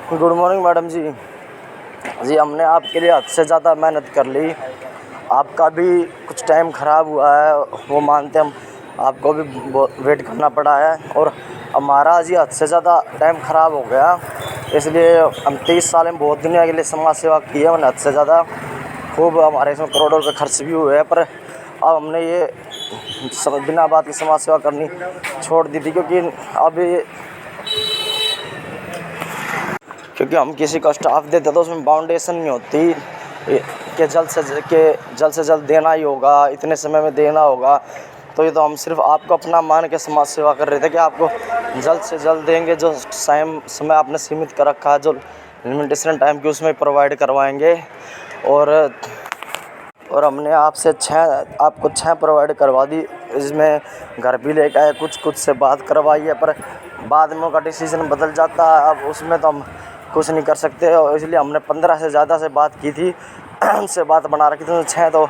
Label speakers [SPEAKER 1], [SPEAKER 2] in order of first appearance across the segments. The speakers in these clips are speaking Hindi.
[SPEAKER 1] गुड मॉर्निंग मैडम जी। जी हमने आपके लिए हद से ज़्यादा मेहनत कर ली, आपका भी कुछ टाइम ख़राब हुआ है, वो मानते हम, आपको भी वेट करना पड़ा है और हमारा जी हद से ज़्यादा टाइम ख़राब हो गया। इसलिए हम 30 साल में बहुत दुनिया के लिए समाज सेवा की है, हमने हद से ज़्यादा खूब, हमारे इसमें करोड़ों रुपये खर्च भी हुए हैं, पर अब हमने ये बिना बात की समाज सेवा करनी छोड़ दी थी, क्योंकि हम किसी को स्टाफ देते तो उसमें बाउंडेशन नहीं होती कि जल्द से जल्द देना ही होगा, इतने समय में देना होगा। तो ये तो हम सिर्फ आपको अपना मान के समाज सेवा कर रहे थे कि आपको जल्द से जल्द देंगे, जो समय आपने सीमित कर रखा है, जो लिमिटेशन टाइम की, उसमें प्रोवाइड करवाएंगे। और हमने आपको 6 प्रोवाइड करवा दी, इसमें घर भी लेकर आए, कुछ से बात करवाई है, पर बाद में उनका डिसीजन बदल जाता है, अब उसमें तो हम कुछ नहीं कर सकते। और इसलिए हमने 15 से ज़्यादा से बात की थी, उनसे बात बना रखी थी, 6 तो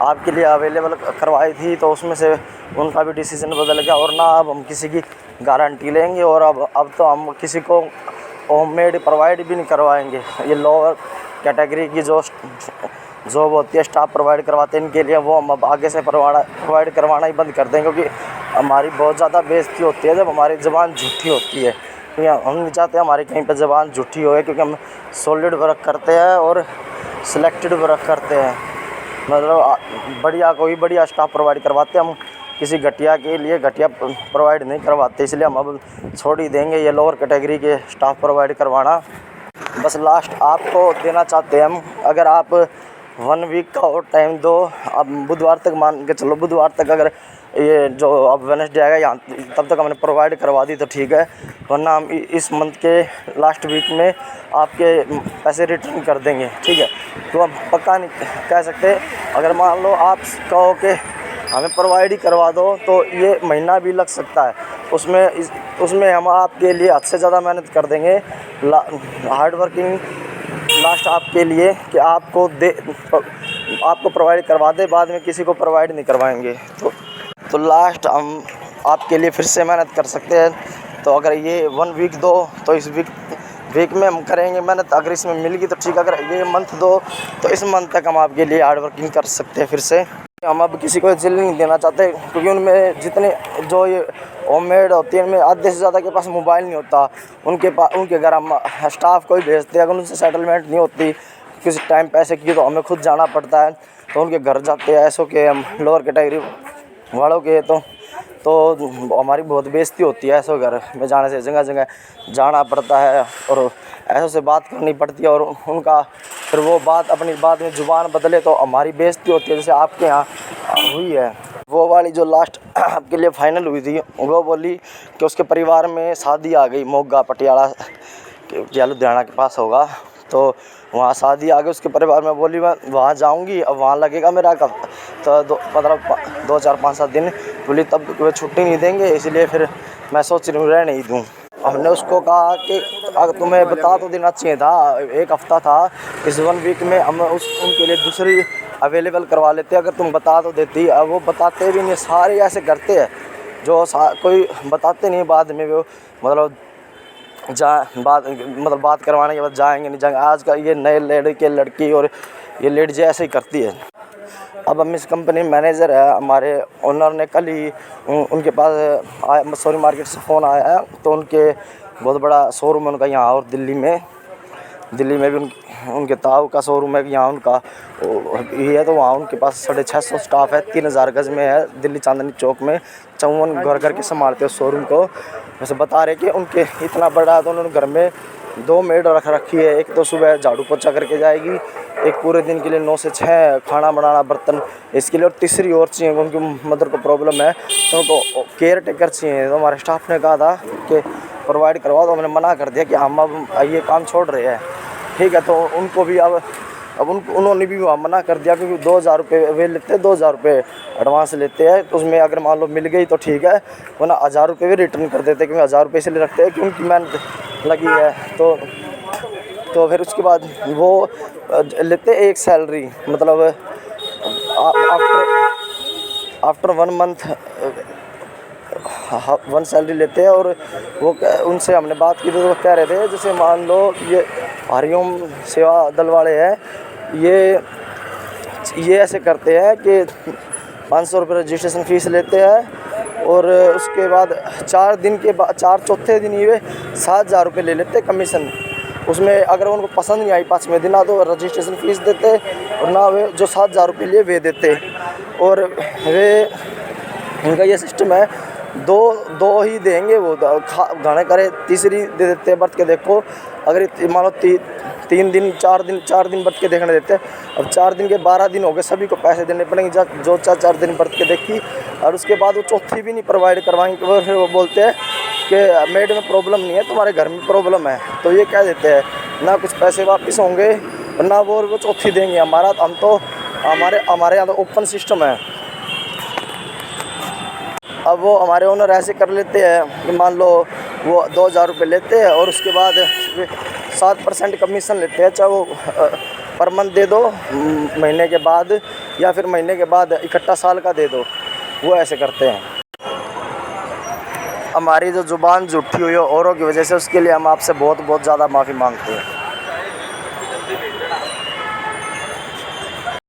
[SPEAKER 1] आपके लिए अवेलेबल करवाई थी, तो उसमें से उनका भी डिसीजन बदल गया। और ना अब हम किसी की गारंटी लेंगे, और अब तो हम किसी को होममेड प्रोवाइड भी नहीं करवाएंगे। ये लोअर कैटेगरी की जो जॉब होती है, स्टाफ प्रोवाइड करवाते हैं, इनके लिए वो हम अब आगे से प्रोवाइड करवाना ही बंद कर देंगे, क्योंकि हमारी बहुत ज़्यादा बेइज्जती होती है जब हमारी ज़बान झूठी होती है। क्योंकि हम नहीं चाहते हमारी कहीं पर ज़बान झूठी होए, क्योंकि हम सॉलिड वर्क करते हैं और सिलेक्टेड वर्क करते हैं, मतलब बढ़िया स्टाफ प्रोवाइड करवाते हैं। हम किसी घटिया के लिए घटिया प्रोवाइड नहीं करवाते, इसलिए हम अब छोड़ ही देंगे ये लोअर कैटेगरी के स्टाफ प्रोवाइड करवाना। बस लास्ट आपको देना चाहते हैं हम, अगर आप 1 वीक का और टाइम दो, अब बुधवार तक मान के चलो, बुधवार तक अगर ये जो अब वेडनेसडे आएगा यहाँ तब तक हमने प्रोवाइड करवा दी तो ठीक है, वरना हम इस मंथ के लास्ट वीक में आपके पैसे रिटर्न कर देंगे, ठीक है। तो अब पक्का नहीं कह सकते, अगर मान लो आप कहो कि हमें प्रोवाइड ही करवा दो तो ये महीना भी लग सकता है, उसमें हम आपके लिए हद से ज़्यादा मेहनत कर देंगे, हार्ड वर्किंग लास्ट आपके लिए, कि आपको प्रोवाइड करवा दे, बाद में किसी को प्रोवाइड नहीं करवाएंगे। तो लास्ट हम आपके लिए फिर से मेहनत कर सकते हैं। तो अगर ये 1 वीक दो तो इस वीक में हम करेंगे मेहनत, अगर इसमें मिल गई तो ठीक, अगर ये मंथ दो तो इस मंथ तक हम आपके लिए हार्ड वर्किंग कर सकते हैं फिर से। हम अब किसी को जिल नहीं देना चाहते, क्योंकि उनमें जितने जो ये होममेड होती है, उनमें आधे से ज़्यादा के पास मोबाइल नहीं होता, उनके घर हम स्टाफ को ही भेजते हैं, अगर उनसे सेटलमेंट नहीं होती किसी टाइम पैसे की तो हमें खुद जाना पड़ता है, तो उनके घर जाते हैं ऐसो के हम लोअर कैटेगरी वालों के, तो हमारी बहुत बेइज्जती होती है, ऐसो घर में जाने से जगह जगह जाना पड़ता है और ऐसों से बात करनी पड़ती है, और उनका फिर वो बात अपनी बात में ज़ुबान बदले तो हमारी बेइज्जती होती है, जैसे आपके यहाँ हुई है। वो वाली जो लास्ट आपके लिए फाइनल हुई थी, वो बोली कि उसके परिवार में शादी आ गई, मोगा पटियाला या लुधियाना के पास होगा, तो वहाँ शादी आ गई उसके परिवार में, बोली मैं वहाँ जाऊँगी, अब वहाँ लगेगा मेरा कब, तो 2 4 5 7 दिन बोली, तब वे छुट्टी नहीं देंगे, इसलिए फिर मैं सोच रही हूँ रह नहीं दूँ। हमने उसको कहा कि अगर तुम्हें बता तो देना चाहिए था, 1 हफ़्ता था, इस 1 वीक में हम उनके लिए दूसरी अवेलेबल करवा लेते, अगर तुम बता तो देती। अब वो बताते भी नहीं, सारे ऐसे करते हैं जो कोई बताते नहीं, बाद में वो मतलब बात करवाने के बाद जाएंगे नहीं जाएंगे। आज का ये नए लड़की और ये लेडीज ऐसे ही करती है। अब हम इस कंपनी मैनेजर है, हमारे ओनर ने कल ही उनके पास मसूरी मार्केट से फ़ोन आया है, तो उनके बहुत बड़ा शोरूम है उनका यहाँ, और दिल्ली में भी उनके ताऊ का शोरूम है यहाँ उनका ये है, तो वहाँ उनके पास 650 स्टाफ है, 3000 गज में है, दिल्ली चांदनी चौक में, 54 घर करके संभालते हैं शोरूम को। वैसे बता रहे कि उनके इतना बड़ा है, तो उन्होंने घर में 2 मेड रख रखी है, एक तो सुबह झाड़ू पोछा करके जाएगी, एक पूरे दिन के लिए 9 से 6 खाना बनाना, बर्तन इसके लिए, और तीसरी और चाहिए, उनकी मदर को प्रॉब्लम है तो उनको केयर टेकर चाहिए। तो हमारे स्टाफ ने कहा था कि प्रोवाइड करवाओ, तो हमने मना कर दिया कि हम अब ये काम छोड़ रहे हैं, ठीक है। तो उनको भी अब उन्होंने भी मना कर दिया, क्योंकि 2000 रुपये वे लेते हैं, 2000 रुपये एडवांस लेते हैं, तो उसमें अगर मान लो मिल गई तो ठीक है, वरना 1000 रुपये भी रिटर्न कर देते हैं, क्योंकि 1000 रुपये इसलिए रखते हैं क्योंकि मेहनत लगी है। तो फिर उसके बाद वो लेते एक सैलरी, मतलब आफ्टर 1 मंथ वन सैलरी लेते हैं। और वो उनसे हमने बात की तो वो कह रहे थे जैसे मान लो ये हरिओम सेवा दल वाले हैं, ये ऐसे करते हैं कि 500 रुपये रजिस्ट्रेशन फ़ीस लेते हैं और उसके बाद 4 दिन के बाद चौथे दिन ये 7,000 रुपये ले लेते कमीशन। उसमें अगर उनको पसंद नहीं आई 5वें दिन ना तो रजिस्ट्रेशन फ़ीस देते और ना वे जो 7,000 रुपये लिए वे देते। और वे इनका ये सिस्टम है, दो ही देंगे वो गाने करे, तीसरी दे देते हैं बर्त के। देखो अगर मान लो 3 दिन 4 दिन बर्त के देखने देते हैं। अब 4 दिन के 12 दिन हो गए, सभी को पैसे देने पड़ेंगे जो 4 दिन बर्त के देखी। और उसके बाद वो चौथी भी नहीं प्रोवाइड करवाएंगे। वो फिर वो बोलते हैं कि मेड में प्रॉब्लम नहीं है, तुम्हारे घर में प्रॉब्लम है। तो ये कह देते हैं ना कुछ पैसे वापस होंगे ना वो चौथी देंगे। हमारे यहाँ तो ओपन सिस्टम है। अब वो हमारे ओनर ऐसे कर लेते हैं कि मान लो वो 2,000 रुपये लेते हैं और उसके बाद 7% कमीशन लेते हैं, चाहे वो पर मंथ दे दो महीने के बाद या फिर महीने के बाद इकट्ठा साल का दे दो, वो ऐसे करते हैं। हमारी जो ज़ुबान झूठी हुई है औरों की वजह से, उसके लिए हम आपसे बहुत ज़्यादा माफ़ी मांगते हैं।